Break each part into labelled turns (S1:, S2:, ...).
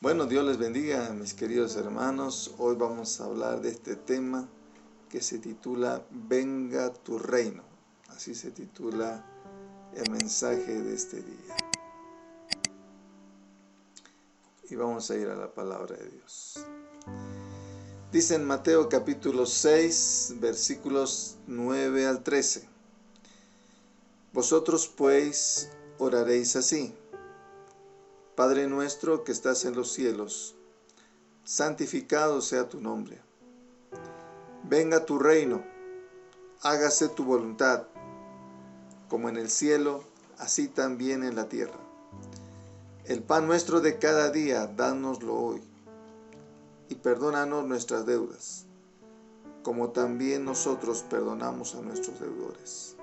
S1: Bueno, Dios les bendiga, mis queridos hermanos. Hoy vamos a hablar de este tema que se titula Venga tu reino. Así se titula el mensaje de este día. Y vamos a ir a la palabra de Dios. Dice en Mateo capítulo 6, versículos 9 al 13. Vosotros pues oraréis así: Padre nuestro que estás en los cielos, santificado sea tu nombre. Venga tu reino, hágase tu voluntad, como en el cielo, así también en la tierra. El pan nuestro de cada día, dánoslo hoy, y perdónanos nuestras deudas, como también nosotros perdonamos a nuestros deudores.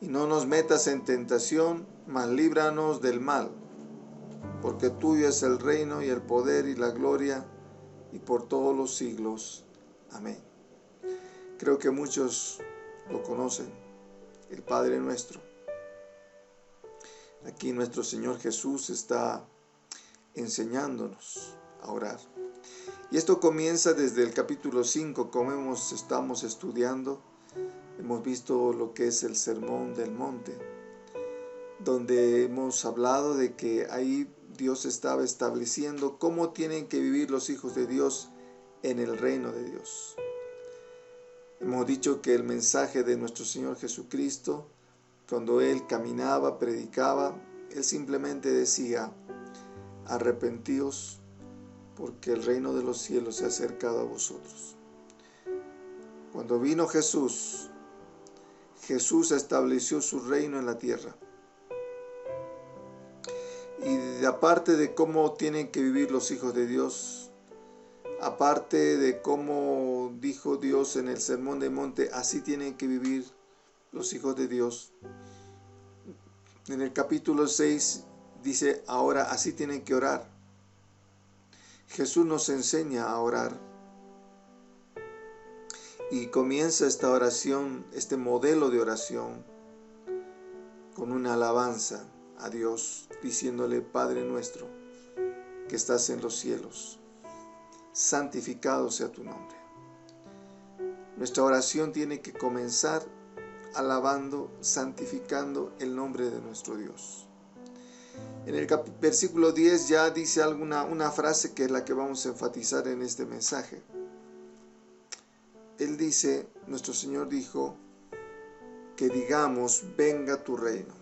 S1: Y no nos metas en tentación, mas líbranos del mal, porque tuyo es el reino y el poder y la gloria, y por todos los siglos. Amén. Creo que muchos lo conocen, el Padre Nuestro. Aquí nuestro Señor Jesús está enseñándonos a orar. Y esto comienza desde el capítulo 5, como estamos estudiando. Hemos visto lo que es el Sermón del Monte, donde hemos hablado de que ahí Dios estaba estableciendo cómo tienen que vivir los hijos de Dios en el reino de Dios. Hemos dicho que el mensaje de nuestro Señor Jesucristo, cuando Él caminaba, predicaba, Él simplemente decía: arrepentíos, porque el reino de los cielos se ha acercado a vosotros. Cuando vino Jesús, Jesús estableció su reino en la tierra. Y aparte de cómo tienen que vivir los hijos de Dios, aparte de cómo dijo Dios en el Sermón del Monte, así tienen que vivir los hijos de Dios. En el capítulo 6 dice: ahora así tienen que orar. Jesús nos enseña a orar. Y comienza esta oración, este modelo de oración, con una alabanza a Dios, diciéndole: Padre nuestro que estás en los cielos, santificado sea tu nombre. Nuestra oración tiene que comenzar alabando, santificando el nombre de nuestro Dios. En el versículo 10 ya dice una frase que es la que vamos a enfatizar en este mensaje. Él dice, nuestro Señor dijo, que digamos: venga tu reino,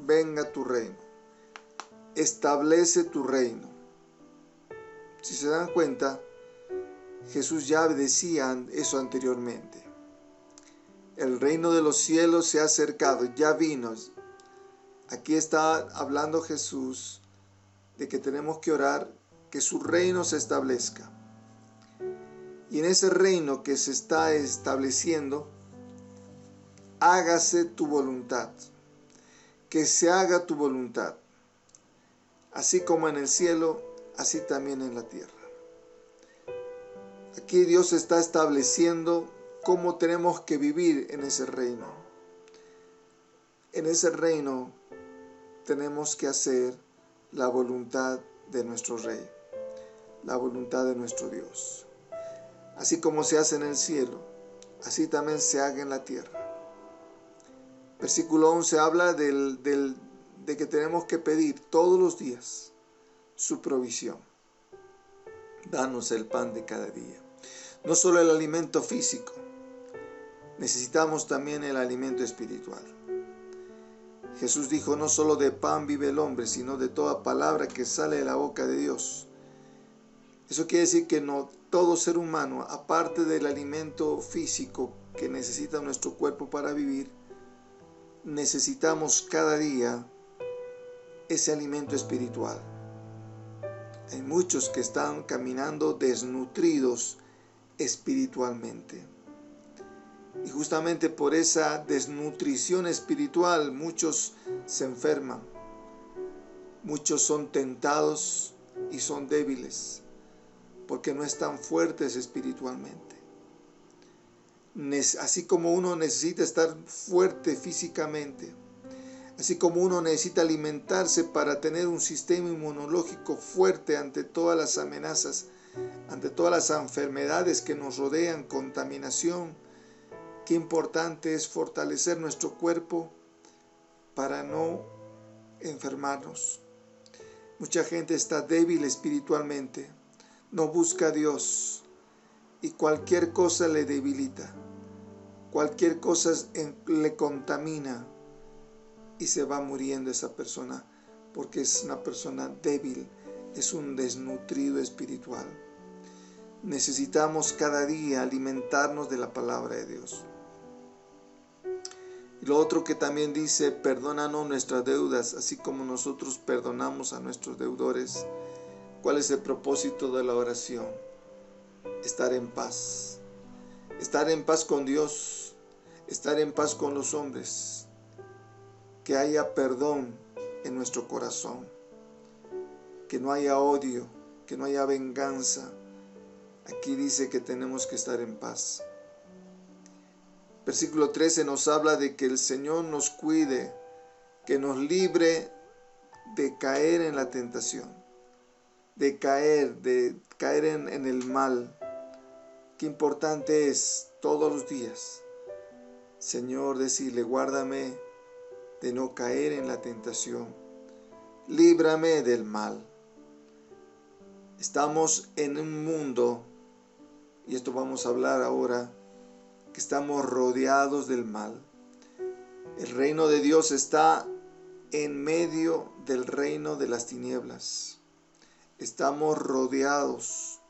S1: venga tu reino, establece tu reino. Si se dan cuenta, Jesús ya decía eso anteriormente. El reino de los cielos se ha acercado, ya vino. Aquí está hablando Jesús de que tenemos que orar, que su reino se establezca. Y en ese reino que se está estableciendo, hágase tu voluntad, que se haga tu voluntad, así como en el cielo, así también en la tierra. Aquí Dios está estableciendo cómo tenemos que vivir en ese reino. En ese reino tenemos que hacer la voluntad de nuestro Rey, la voluntad de nuestro Dios. Así como se hace en el cielo, así también se haga en la tierra. Versículo 11 habla de que tenemos que pedir todos los días su provisión. Danos el pan de cada día. No solo el alimento físico, necesitamos también el alimento espiritual. Jesús dijo: no solo de pan vive el hombre, sino de toda palabra que sale de la boca de Dios. Eso quiere decir que no todo ser humano, aparte del alimento físico que necesita nuestro cuerpo para vivir, necesitamos cada día ese alimento espiritual. Hay muchos que están caminando desnutridos espiritualmente. Y justamente por esa desnutrición espiritual muchos se enferman. Muchos son tentados y son débiles porque no están fuertes espiritualmente. Así como uno necesita estar fuerte físicamente, Así como uno necesita alimentarse para tener un sistema inmunológico fuerte ante todas las amenazas, ante todas las enfermedades que nos rodean, contaminación, qué importante es fortalecer nuestro cuerpo para no enfermarnos. Mucha gente está débil espiritualmente, no busca a Dios y cualquier cosa le debilita, cualquier cosa le contamina y se va muriendo esa persona porque es una persona débil, es un desnutrido espiritual. Necesitamos cada día alimentarnos de la palabra de Dios. Y lo otro que también dice, perdónanos nuestras deudas, así como nosotros perdonamos a nuestros deudores. ¿Cuál es el propósito de la oración? Estar en paz. Estar en paz con Dios, estar en paz con los hombres. Que haya perdón en nuestro corazón. Que no haya odio, que no haya venganza. Aquí dice que tenemos que estar en paz. Versículo 13 nos habla de que el Señor nos cuide, que nos libre de caer en la tentación, de caer en el mal. Qué importante es todos los días, Señor, decirle, guárdame de no caer en la tentación, líbrame del mal. Estamos en un mundo, y esto vamos a hablar ahora, que estamos rodeados del mal. El reino de Dios está en medio del reino de las tinieblas. Estamos rodeados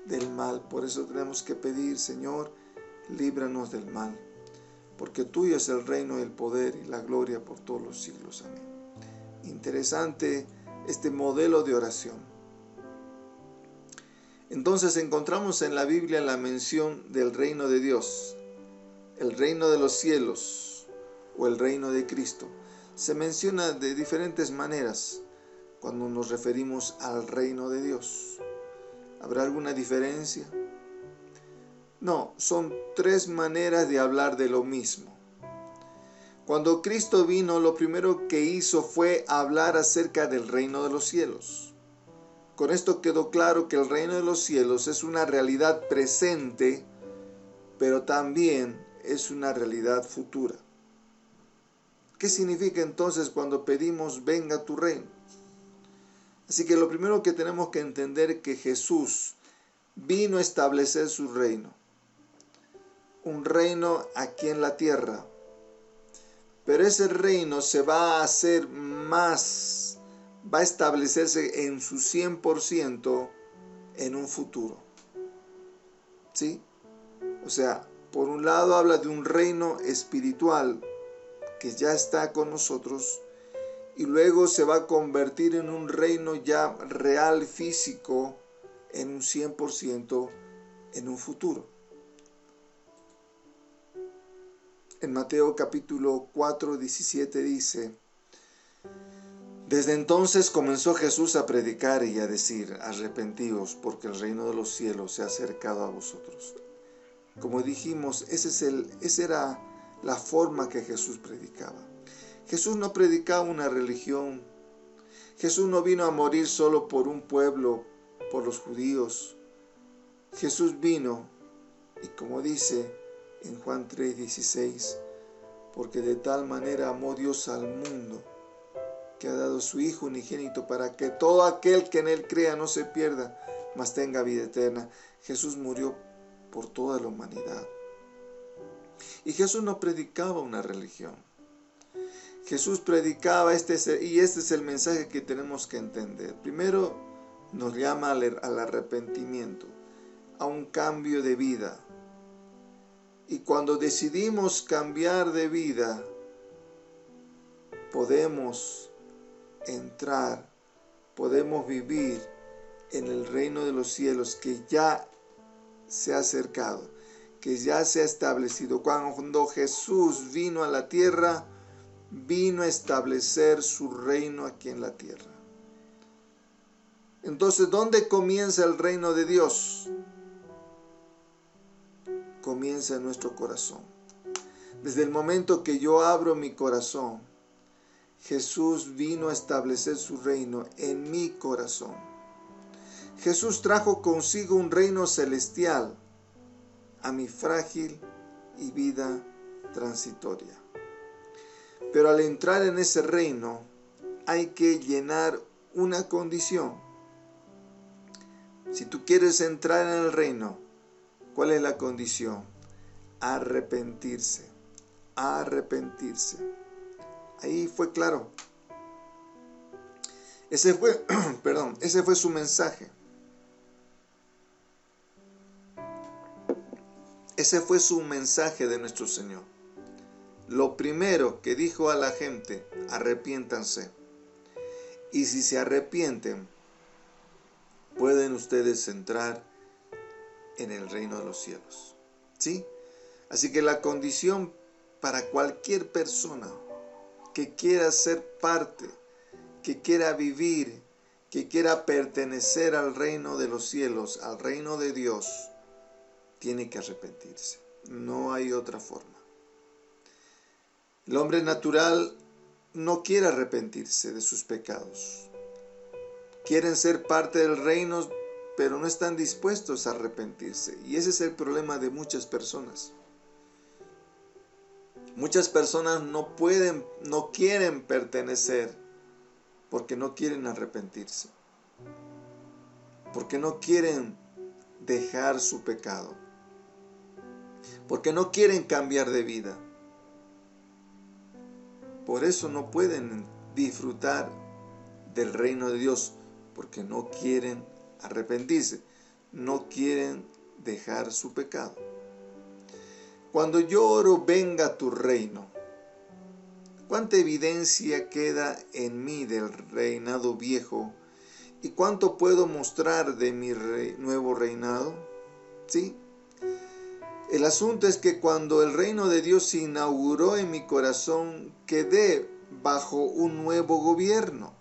S1: del mal. Por eso tenemos que pedir, Señor, líbranos del mal. Porque tuyo es el reino, el poder y la gloria por todos los siglos. Amén. Interesante este modelo de oración. Entonces encontramos en la Biblia la mención del reino de Dios, el reino de los cielos o el reino de Cristo. Se menciona de diferentes maneras cuando nos referimos al reino de Dios. ¿Habrá alguna diferencia? No, son tres maneras de hablar de lo mismo. Cuando Cristo vino, lo primero que hizo fue hablar acerca del reino de los cielos. Con esto quedó claro que el reino de los cielos es una realidad presente, pero también es una realidad futura. ¿Qué significa entonces cuando pedimos venga tu reino? Así que lo primero que tenemos que entender es que Jesús vino a establecer su reino. Un reino aquí en la tierra. Pero ese reino se va a hacer más, va a establecerse en su 100% en un futuro. ¿Sí? O sea, por un lado habla de un reino espiritual que ya está con nosotros y luego se va a convertir en un reino ya real, físico, en un 100% en un futuro. En Mateo capítulo 4, 17 dice, desde entonces comenzó Jesús a predicar y a decir, arrepentíos porque el reino de los cielos se ha acercado a vosotros. Como dijimos, esa era la forma que Jesús predicaba. Jesús no predicaba una religión. Jesús no vino a morir solo por un pueblo, por los judíos. Jesús vino, y como dice en Juan 3:16, porque de tal manera amó Dios al mundo, que ha dado su Hijo unigénito para que todo aquel que en Él crea no se pierda, mas tenga vida eterna. Jesús murió por toda la humanidad. Y Jesús no predicaba una religión. Jesús predicaba, y este es el mensaje que tenemos que entender. Primero, nos llama al arrepentimiento, a un cambio de vida. Y cuando decidimos cambiar de vida, podemos entrar, podemos vivir en el reino de los cielos que ya se ha acercado, que ya se ha establecido. Cuando Jesús vino a la tierra, vino a establecer su reino aquí en la tierra. Entonces, ¿dónde comienza el reino de Dios? Comienza en nuestro corazón. Desde el momento que yo abro mi corazón, Jesús vino a establecer su reino en mi corazón. Jesús trajo consigo un reino celestial a mi frágil y vida transitoria. Pero al entrar en ese reino hay que llenar una condición. Si tú quieres entrar en el reino, ¿cuál es la condición? Arrepentirse. Arrepentirse. Ahí fue claro. Ese fue, ese fue su mensaje. Ese fue su mensaje de nuestro Señor. Lo primero que dijo a la gente, arrepiéntanse. Y si se arrepienten, pueden ustedes entrar en el reino de los cielos. ¿Sí? Así que la condición para cualquier persona que quiera ser parte, que quiera vivir, que quiera pertenecer al reino de los cielos, al reino de Dios, tiene que arrepentirse. No hay otra forma. El hombre natural no quiere arrepentirse de sus pecados. Quieren ser parte del reino, pero no están dispuestos a arrepentirse. Y ese es el problema de muchas personas. Muchas personas no quieren pertenecer porque no quieren arrepentirse. Porque no quieren dejar su pecado. Porque no quieren cambiar de vida. Por eso no pueden disfrutar del reino de Dios, porque no quieren arrepentirse, no quieren dejar su pecado. Cuando yo oro, venga tu reino, ¿cuánta evidencia queda en mí del reinado viejo? ¿Y cuánto puedo mostrar de mi nuevo reinado? ¿Sí? El asunto es que cuando el reino de Dios se inauguró en mi corazón, quedé bajo un nuevo gobierno.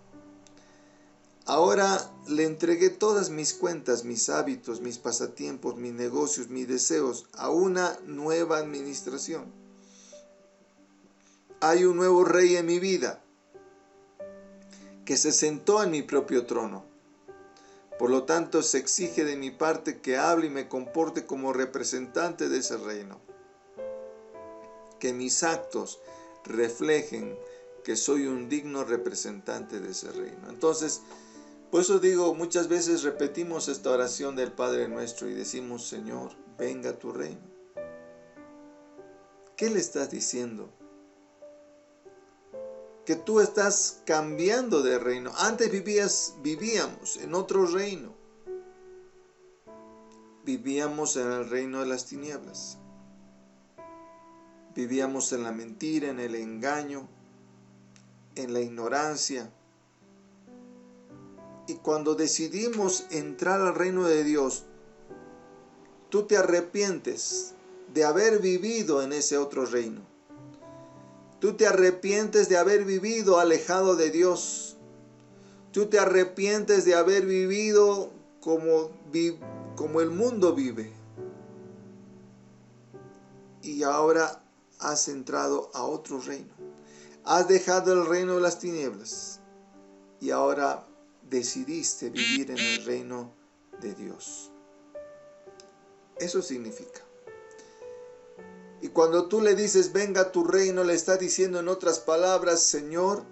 S1: Ahora le entregué todas mis cuentas, mis hábitos, mis pasatiempos, mis negocios, mis deseos a una nueva administración. Hay un nuevo rey en mi vida que se sentó en mi propio trono. Por lo tanto, se exige de mi parte que hable y me comporte como representante de ese reino. Que mis actos reflejen que soy un digno representante de ese reino. Entonces, por eso digo, muchas veces repetimos esta oración del Padre Nuestro y decimos, Señor, venga tu reino. ¿Qué le estás diciendo? Que tú estás cambiando de reino. Antes vivíamos en otro reino. Vivíamos en el reino de las tinieblas. Vivíamos en la mentira, en el engaño, en la ignorancia. Y cuando decidimos entrar al reino de Dios, tú te arrepientes de haber vivido en ese otro reino. Tú te arrepientes de haber vivido alejado de Dios. Tú te arrepientes de haber vivido como el mundo vive. Y ahora has entrado a otro reino. Has dejado el reino de las tinieblas. Y ahora decidiste vivir en el reino de Dios. Eso significa. Y cuando tú le dices, venga tu reino, le estás diciendo en otras palabras, Señor,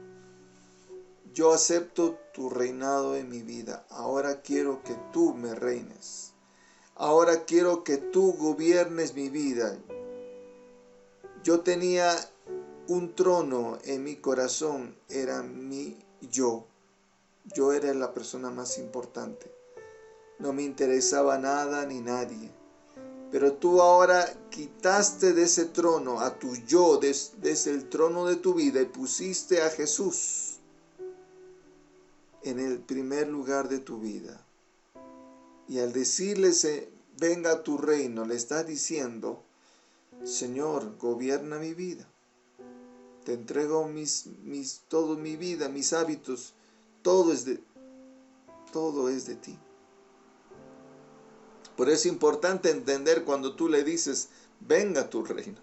S1: yo acepto tu reinado en mi vida. Ahora quiero que tú me reines. Ahora quiero que tú gobiernes mi vida. Yo tenía un trono en mi corazón, era mi yo. Yo era la persona más importante. No me interesaba nada ni nadie. Pero tú ahora quitaste de ese trono a tu yo, desde el trono de tu vida, y pusiste a Jesús en el primer lugar de tu vida. Y al decirle, venga a tu reino, le estás diciendo, Señor, gobierna mi vida. Te entrego toda mi vida, mis hábitos, todo es de ti. Por eso es importante entender cuando tú le dices, venga tu reino.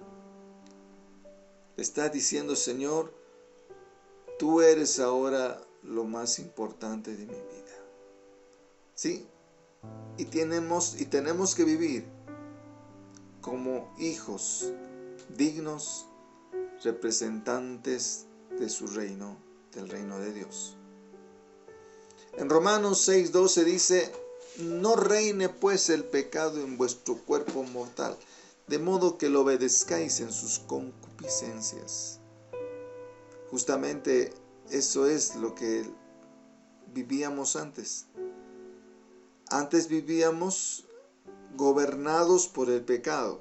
S1: Le estás diciendo, Señor, tú eres ahora lo más importante de mi vida. ¿Sí? Y tenemos que vivir como hijos dignos, representantes de su reino, del reino de Dios. En Romanos 6:12 dice: no reine pues el pecado en vuestro cuerpo mortal, de modo que lo obedezcáis en sus concupiscencias. Justamente eso es lo que vivíamos antes. Antes vivíamos gobernados por el pecado.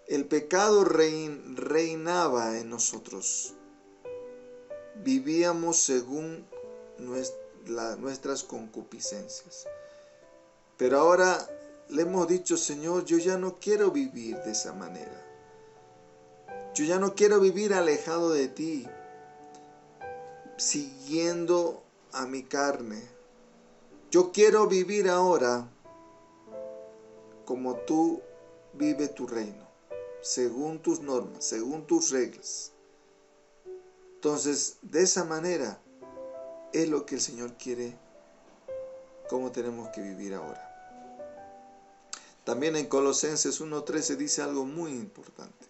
S1: El pecado reinaba en nosotros. Vivíamos según nuestras concupiscencias. Pero ahora le hemos dicho: Señor, yo ya no quiero vivir de esa manera. Yo ya no quiero vivir alejado de ti, siguiendo a mi carne. Yo quiero vivir ahora como tú vive tu reino, según tus normas, según tus reglas. Entonces, de esa manera es lo que el Señor quiere, cómo tenemos que vivir ahora. También en Colosenses 1:13 dice algo muy importante: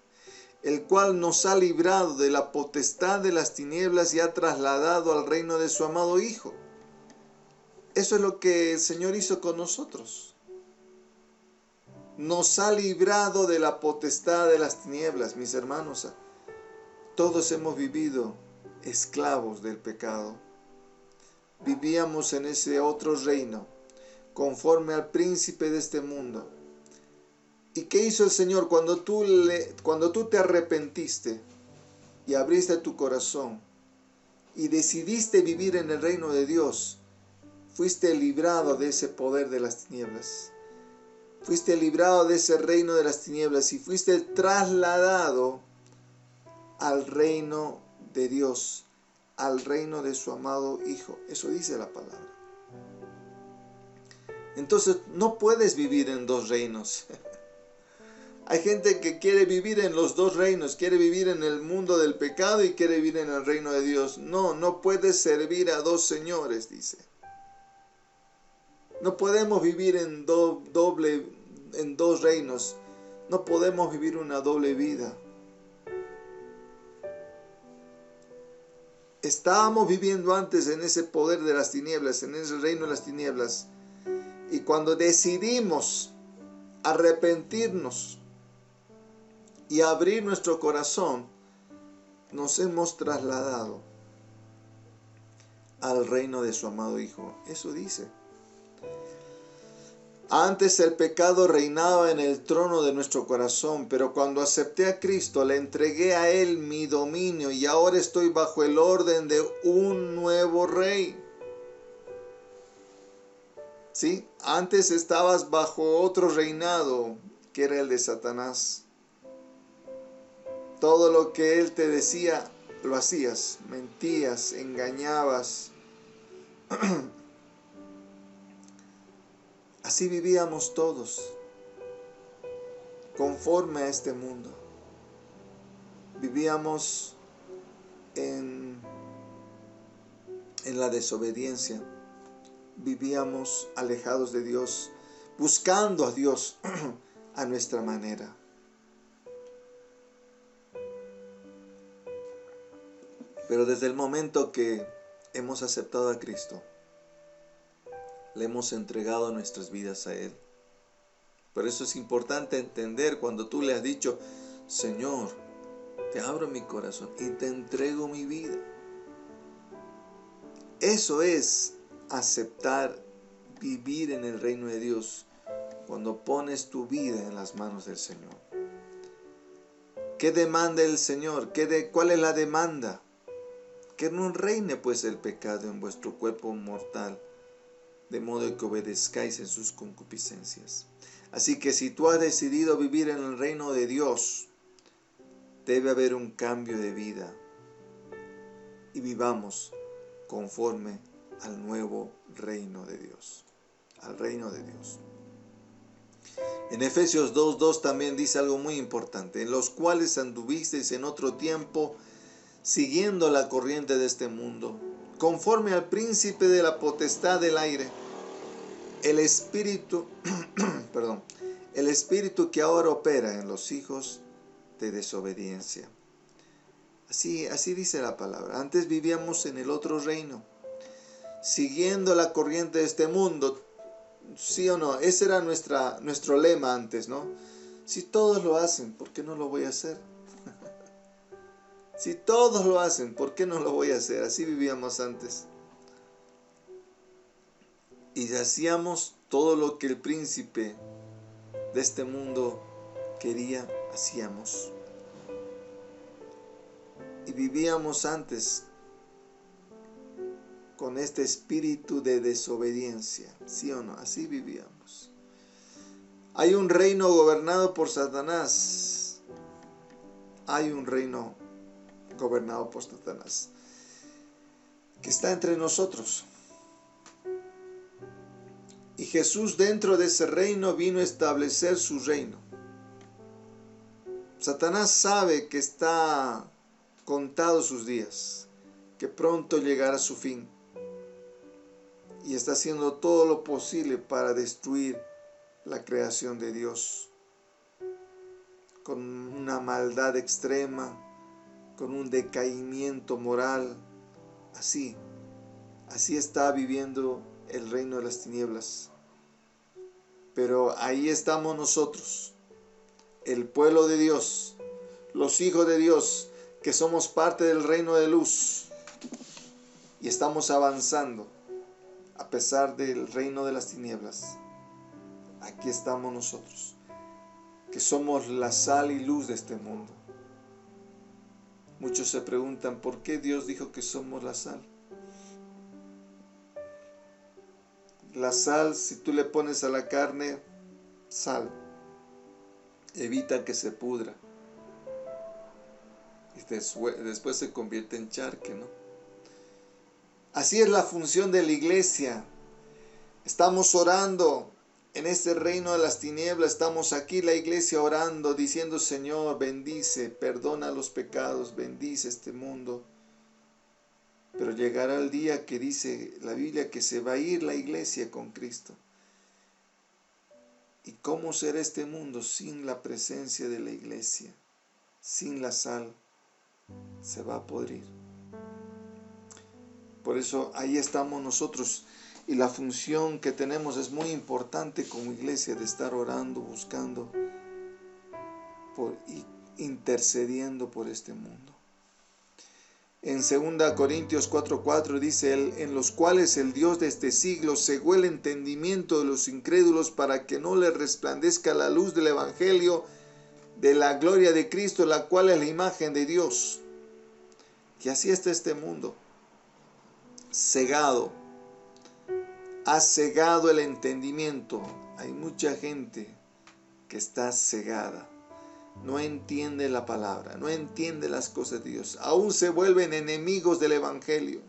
S1: el cual nos ha librado de la potestad de las tinieblas y ha trasladado al reino de su amado Hijo. Eso es lo que el Señor hizo con nosotros. Nos ha librado de la potestad de las tinieblas, mis hermanos. Todos hemos vivido esclavos del pecado. Vivíamos en ese otro reino, conforme al príncipe de este mundo. ¿Y qué hizo el Señor cuando tú te arrepentiste y abriste tu corazón y decidiste vivir en el reino de Dios? Fuiste librado de ese poder de las tinieblas. Fuiste librado de ese reino de las tinieblas y fuiste trasladado al reino de Dios, al reino de su amado Hijo. Eso dice la palabra. Entonces no puedes vivir en dos reinos. Hay gente que quiere vivir en los dos reinos, quiere vivir en el mundo del pecado y quiere vivir en el reino de Dios. No puedes servir a dos señores, dice. No podemos vivir en dos reinos. No podemos vivir una doble vida. Estábamos viviendo antes en ese poder de las tinieblas, en ese reino de las tinieblas. Y cuando decidimos arrepentirnos y abrir nuestro corazón, nos hemos trasladado al reino de su amado Hijo. Eso dice. Antes el pecado reinaba en el trono de nuestro corazón, pero cuando acepté a Cristo, le entregué a Él mi dominio y ahora estoy bajo el orden de un nuevo rey. ¿Sí? Antes estabas bajo otro reinado, que era el de Satanás. Todo lo que él te decía, lo hacías. Mentías, engañabas. Así vivíamos todos, conforme a este mundo. Vivíamos en la desobediencia. Vivíamos alejados de Dios, buscando a Dios a nuestra manera. Pero desde el momento que hemos aceptado a Cristo, le hemos entregado nuestras vidas a Él. Por eso es importante entender cuando tú le has dicho: Señor, te abro mi corazón y te entrego mi vida. Eso es aceptar vivir en el reino de Dios, cuando pones tu vida en las manos del Señor. ¿Qué demanda el Señor? ¿Cuál es la demanda? Que no reine pues el pecado en vuestro cuerpo mortal, de modo que obedezcáis en sus concupiscencias. Así que si tú has decidido vivir en el reino de Dios, debe haber un cambio de vida y vivamos conforme al nuevo reino de Dios, al reino de Dios. En Efesios 2:2 también dice algo muy importante: en los cuales anduvisteis en otro tiempo, siguiendo la corriente de este mundo, conforme al príncipe de la potestad del aire, el espíritu, perdón, el espíritu que ahora opera en los hijos de desobediencia. Así dice la palabra. Antes vivíamos en el otro reino, siguiendo la corriente de este mundo. ¿Sí o no? Ese era nuestro lema antes, ¿no? Si todos lo hacen, ¿por qué no lo voy a hacer? Si todos lo hacen, ¿por qué no lo voy a hacer? Así vivíamos antes. Y hacíamos todo lo que el príncipe de este mundo quería, hacíamos. Y vivíamos antes con este espíritu de desobediencia, ¿sí o no? Así vivíamos. Hay un reino gobernado por Satanás. Hay un reino gobernado por Satanás que está entre nosotros. Y Jesús dentro de ese reino vino a establecer su reino. Satanás sabe que está contados sus días, que pronto llegará su fin. Y está haciendo todo lo posible para destruir la creación de Dios. Con una maldad extrema, con un decaimiento moral. Así está viviendo el reino de las tinieblas. Pero ahí estamos nosotros, el pueblo de Dios, los hijos de Dios, que somos parte del reino de luz. Y estamos avanzando a pesar del reino de las tinieblas. Aquí estamos nosotros, que somos la sal y luz de este mundo. Muchos se preguntan, ¿por qué Dios dijo que somos la sal? La sal, si tú le pones a la carne sal, evita que se pudra. Y después se convierte en charque, ¿no? Así es la función de la iglesia. Estamos orando en este reino de las tinieblas. Estamos aquí la iglesia orando, diciendo, Señor, bendice, perdona los pecados, bendice este mundo. Pero llegará el día que dice la Biblia que se va a ir la iglesia con Cristo. ¿Y cómo será este mundo sin la presencia de la iglesia? Sin la sal, se va a podrir. Por eso ahí estamos nosotros. Y la función que tenemos es muy importante como iglesia, de estar orando, buscando y intercediendo por este mundo. En 2 Corintios 4:4 dice él, en los cuales el Dios de este siglo cegó el entendimiento de los incrédulos para que no les resplandezca la luz del Evangelio de la gloria de Cristo, la cual es la imagen de Dios. Y así está este mundo, cegado. Ha cegado el entendimiento. Hay mucha gente que está cegada. No entiende la palabra, no entiende las cosas de Dios. Aún se vuelven enemigos del Evangelio.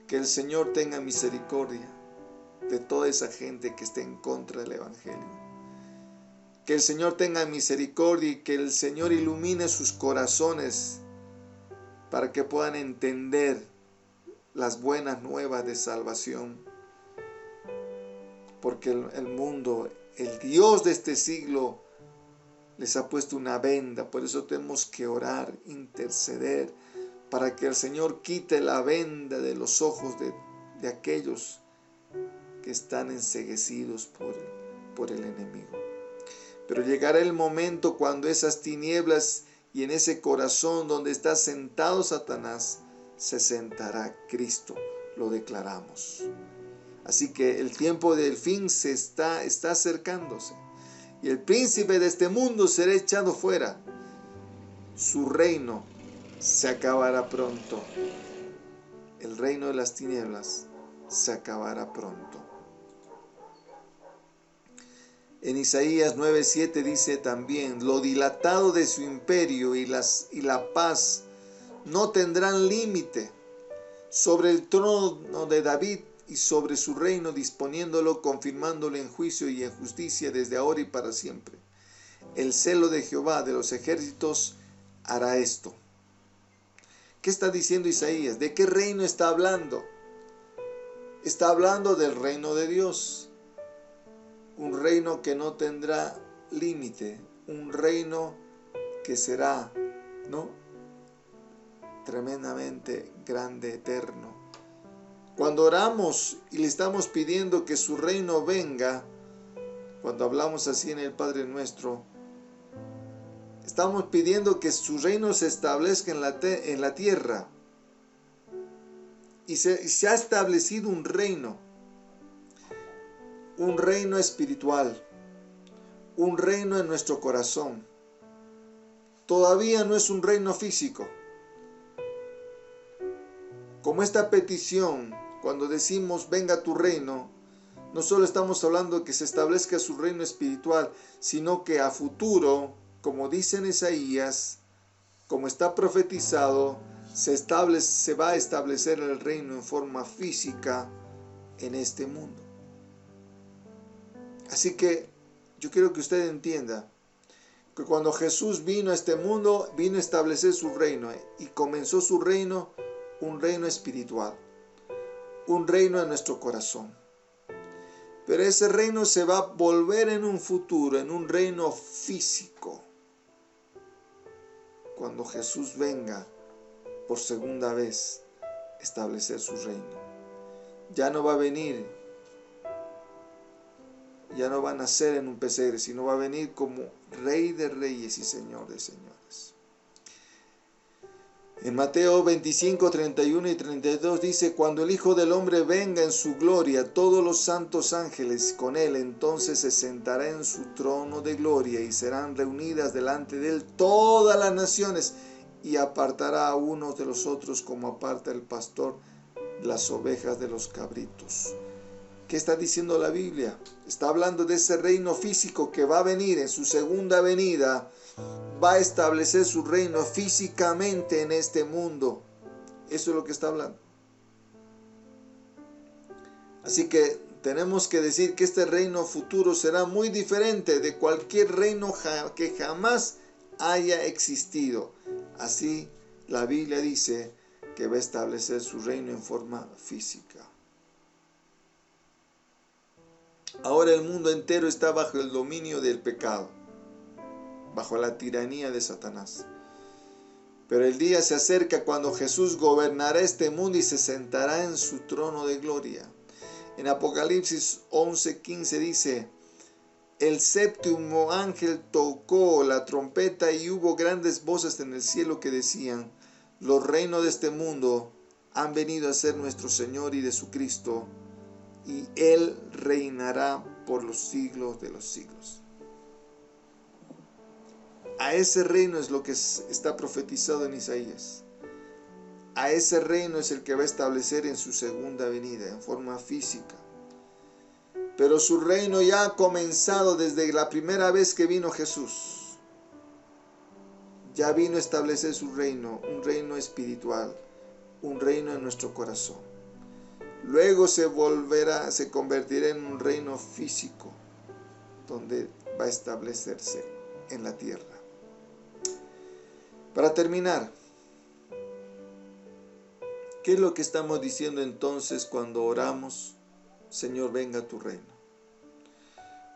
S1: Que el Señor tenga misericordia de toda esa gente que esté en contra del Evangelio. Que el Señor tenga misericordia y que el Señor ilumine sus corazones para que puedan entender las buenas nuevas de salvación. Porque el mundo, el Dios de este siglo, les ha puesto una venda. Por eso tenemos que orar, interceder, para que el Señor quite la venda de los ojos de aquellos que están enceguecidos por el enemigo. Pero llegará el momento cuando esas tinieblas y en ese corazón donde está sentado Satanás, se sentará Cristo, lo declaramos. Así que el tiempo del fin está acercándose. Y el príncipe de este mundo será echado fuera. Su reino se acabará pronto. El reino de las tinieblas se acabará pronto. En Isaías 9:7 dice también, lo dilatado de su imperio y la paz no tendrán límite sobre el trono de David y sobre su reino, disponiéndolo, confirmándolo en juicio y en justicia desde ahora y para siempre. El celo de Jehová de los ejércitos hará esto. ¿Qué está diciendo Isaías? ¿De qué reino está hablando? Está hablando del reino de Dios. Un reino que no tendrá límite. Un reino que será, ¿no?, tremendamente grande, eterno. Cuando oramos y le estamos pidiendo que su reino venga, cuando hablamos así en el Padre Nuestro, estamos pidiendo que su reino se establezca en la tierra. Y se ha establecido un reino espiritual, un reino en nuestro corazón. Todavía no es un reino físico. Como esta petición, cuando decimos venga tu reino, no solo estamos hablando de que se establezca su reino espiritual, sino que a futuro, como dice en Isaías, como está profetizado, se va a establecer el reino en forma física en este mundo. Así que yo quiero que usted entienda que cuando Jesús vino a este mundo, vino a establecer su reino y comenzó su reino, un reino espiritual, un reino en nuestro corazón. Pero ese reino se va a volver en un futuro, en un reino físico, cuando Jesús venga por segunda vez a establecer su reino. Ya no va a venir, ya no va a nacer en un pesebre, sino va a venir como Rey de Reyes y Señor de Señores. En Mateo 25, 31 y 32 dice: cuando el Hijo del Hombre venga en su gloria, todos los santos ángeles con él, entonces se sentará en su trono de gloria y serán reunidas delante de él todas las naciones, y apartará a unos de los otros como aparta el pastor las ovejas de los cabritos. ¿Qué está diciendo la Biblia? Está hablando de ese reino físico que va a venir en su segunda venida. Va a establecer su reino físicamente en este mundo. Eso es lo que está hablando. Así que tenemos que decir que este reino futuro será muy diferente de cualquier reino que jamás haya existido. Así la Biblia dice que va a establecer su reino en forma física. Ahora el mundo entero está bajo el dominio del pecado, bajo la tiranía de Satanás. Pero el día se acerca cuando Jesús gobernará este mundo y se sentará en su trono de gloria. En Apocalipsis 11:15 dice: el séptimo ángel tocó la trompeta y hubo grandes voces en el cielo que decían: los reinos de este mundo han venido a ser nuestro Señor y de su Cristo, y Él reinará por los siglos de los siglos. A ese reino es lo que está profetizado en Isaías. A ese reino es el que va a establecer en su segunda venida, en forma física. Pero su reino ya ha comenzado desde la primera vez que vino Jesús. Ya vino a establecer su reino, un reino espiritual, un reino en nuestro corazón. Luego se convertirá en un reino físico, donde va a establecerse en la tierra. Para terminar, ¿qué es lo que estamos diciendo entonces cuando oramos: Señor, venga tu reino?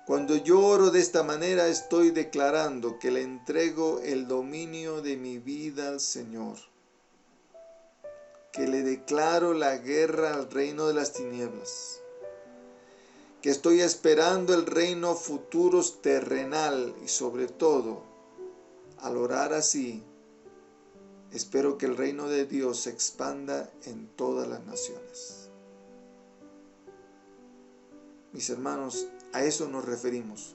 S1: Cuando yo oro de esta manera, estoy declarando que le entrego el dominio de mi vida al Señor, que le declaro la guerra al reino de las tinieblas, que estoy esperando el reino futuro terrenal y sobre todo, al orar así, espero que el reino de Dios se expanda en todas las naciones. Mis hermanos, a eso nos referimos.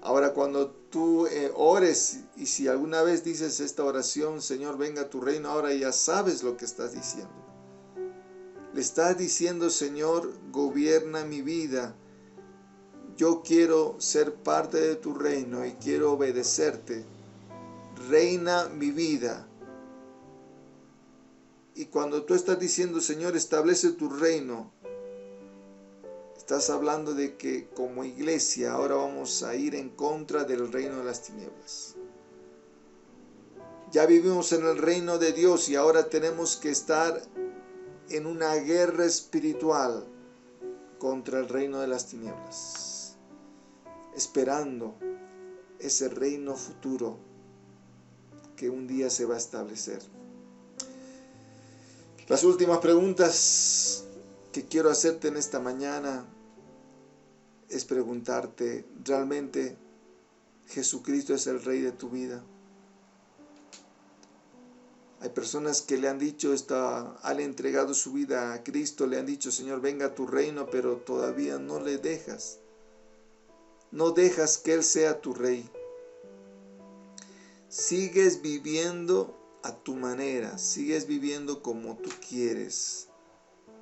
S1: Ahora, cuando tú ores, y si alguna vez dices esta oración: Señor, venga tu reino, ahora ya sabes lo que estás diciendo. Le estás diciendo: Señor, gobierna mi vida. Yo quiero ser parte de tu reino y quiero obedecerte. Reina mi vida. Y cuando tú estás diciendo: Señor, establece tu reino, estás hablando de que como iglesia ahora vamos a ir en contra del reino de las tinieblas. Ya vivimos en el reino de Dios y ahora tenemos que estar en una guerra espiritual contra el reino de las tinieblas, esperando ese reino futuro que un día se va a establecer. Las últimas preguntas que quiero hacerte en esta mañana es preguntarte, ¿realmente Jesucristo es el Rey de tu vida? Hay personas que le han dicho, han entregado su vida a Cristo, le han dicho, Señor, venga a tu reino, pero todavía no le dejas. No dejas que Él sea tu Rey. Sigues viviendo a tu manera, sigues viviendo como tú quieres.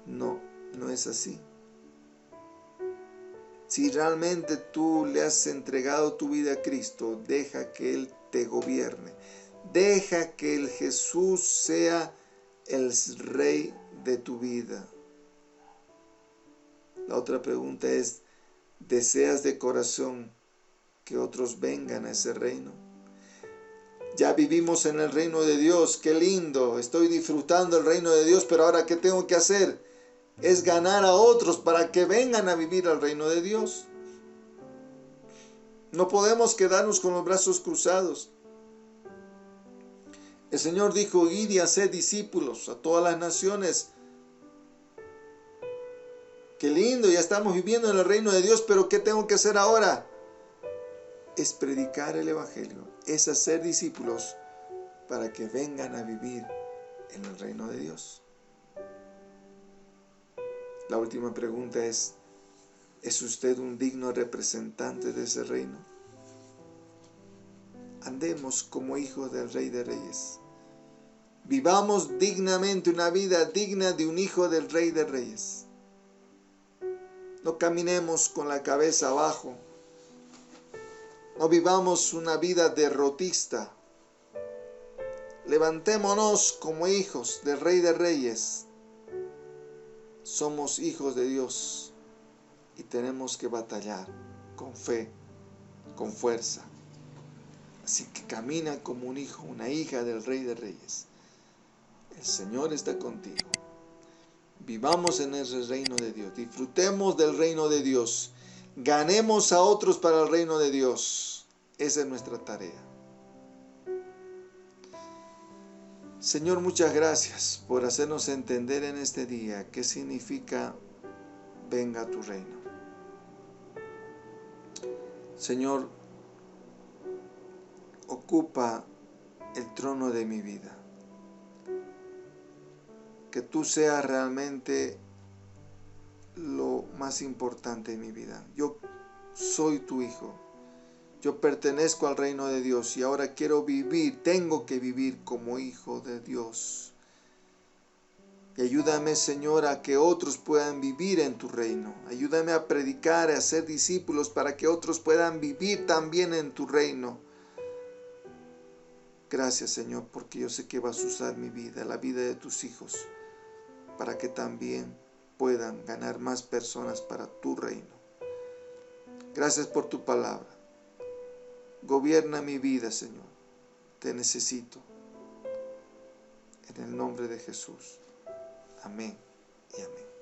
S1: No, no es así. Si realmente tú le has entregado tu vida a Cristo, deja que Él te gobierne. Deja que el Jesús sea el Rey de tu vida. La otra pregunta es, ¿deseas de corazón que otros vengan a ese reino? Ya vivimos en el reino de Dios, qué lindo, estoy disfrutando el reino de Dios, pero ahora ¿qué tengo que hacer? Es ganar a otros para que vengan a vivir al reino de Dios. No podemos quedarnos con los brazos cruzados. El Señor dijo, id y haced discípulos a todas las naciones. Qué lindo, ya estamos viviendo en el reino de Dios, pero ¿qué tengo que hacer ahora? Es predicar el Evangelio, es hacer discípulos para que vengan a vivir en el reino de Dios. La última pregunta ¿es usted un digno representante de ese reino? Andemos como hijos del Rey de Reyes. Vivamos dignamente una vida digna de un hijo del Rey de Reyes. No caminemos con la cabeza abajo. No vivamos una vida derrotista. Levantémonos como hijos del Rey de Reyes. Somos hijos de Dios y tenemos que batallar con fe, con fuerza. Así que camina como un hijo, una hija del Rey de Reyes. El Señor está contigo. Vivamos en ese reino de Dios. Disfrutemos del reino de Dios. Ganemos a otros para el reino de Dios. Esa es nuestra tarea. Señor, muchas gracias por hacernos entender en este día qué significa venga a tu reino. Señor, ocupa el trono de mi vida. Que tú seas realmente lo más importante en mi vida. Yo soy tu hijo. Yo pertenezco al reino de Dios y ahora quiero vivir, tengo que vivir como hijo de Dios. Y ayúdame, Señor, a que otros puedan vivir en tu reino. Ayúdame a predicar, a ser discípulos para que otros puedan vivir también en tu reino. Gracias, Señor, porque yo sé que vas a usar mi vida, la vida de tus hijos, para que también puedan ganar más personas para tu reino. Gracias por tu palabra. Gobierna mi vida, Señor. Te necesito. En el nombre de Jesús. Amén y amén.